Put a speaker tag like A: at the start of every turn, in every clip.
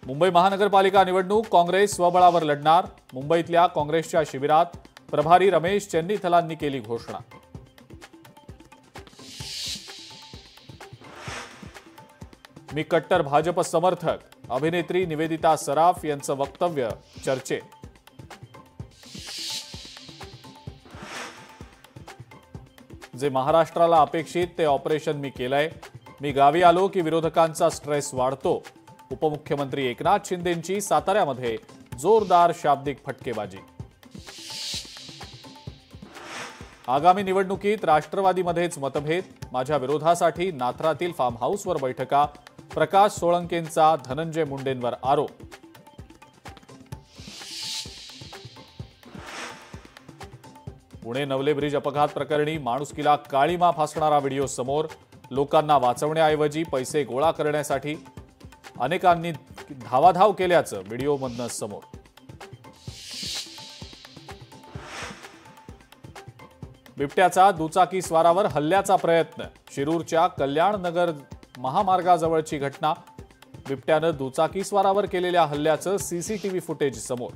A: मुंबई महानगरपालिका निवडणूक काँग्रेस स्वबळावर लढणार। मुंबईतल्या काँग्रेसच्या शिबिरात प्रभारी रमेश चेन्नीथलांनी केली घोषणा। मी कट्टर भाजप समर्थक, अभिनेत्री निवेदिता सराफ यांचं वक्तव्य चर्चेत। जे महाराष्ट्राला अपेक्षित ते ऑपरेशन मी केलंय। मी गावी आलो की विरोधकांचा स्ट्रेस वाढतो। उपमुख्यमंत्री एकनाथ शिंदेंची साताऱ्यामध्ये जोरदार शाब्दिक फटकेबाजी। आगामी निवडणुकीत राष्ट्रवादीमध्येच मतभेद, माझ्या विरोधासाठी नाथरातील फार्म हाऊसवर बैठका। प्रकाश सोळंकेंचा धनंजय मुंडेंवर आरोप। पुणे नवले ब्रिज अपघात प्रकरणी माणुसकीला काळीमा फासणारा व्हिडिओ समोर। लोकांना वाचवण्याऐवजी पैसे गोळा करण्यासाठी अनेकांनी धावाधाव केल्याचं व्हिडिओमधनं समोर। बिबट्याचा दुचाकी स्वारावर हल्ल्याचा प्रयत्न। शिरूरच्या कल्याणनगर महामार्गाजवळची घटना। बिबट्यानं दुचाकी स्वारावर केलेल्या हल्ल्याचं सीसीटीव्ही फुटेज समोर।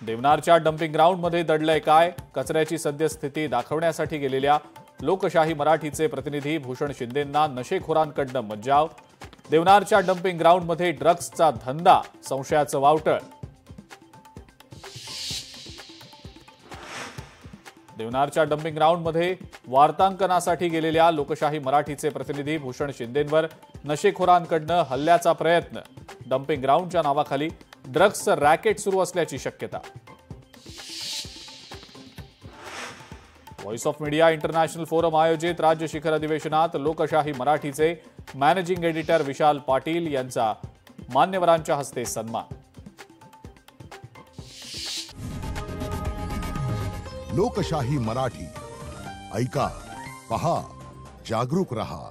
A: देवनारच्या डम्पिंग ग्राउंडमध्ये दडलंय काय? कचऱ्याची सद्यस्थिती दाखवण्यासाठी गेलेल्या लोकशाही मराठीचे प्रतिनिधी भूषण शिंदेंना नशेखोरांकडनं मज्जाव। देवनारच्या डम्पिंग ग्राउंडमध्ये ड्रग्सचा धंदा, संशयाचं वावटळ। देवनारच्या डम्पिंग ग्राउंडमध्ये वार्तांकनासाठी गेलेल्या लोकशाही मराठीचे प्रतिनिधी भूषण शिंदेंवर नशेखोरांकडनं हल्ल्याचा प्रयत्न। डम्पिंग ग्राउंडच्या नावाखाली ड्रग्सचं रॅकेट सुरू असल्याची शक्यता। Voice of media international forum आयोजित राज्य शिखर अधिवेशनात लोकशाही मराठीचे मॅनेजिंग एडिटर विशाल पाटील यांचा मान्यवरांच्या हस्ते सन्मान।
B: लोकशाही मराठी ऐका, पहा, जागरूक रहा।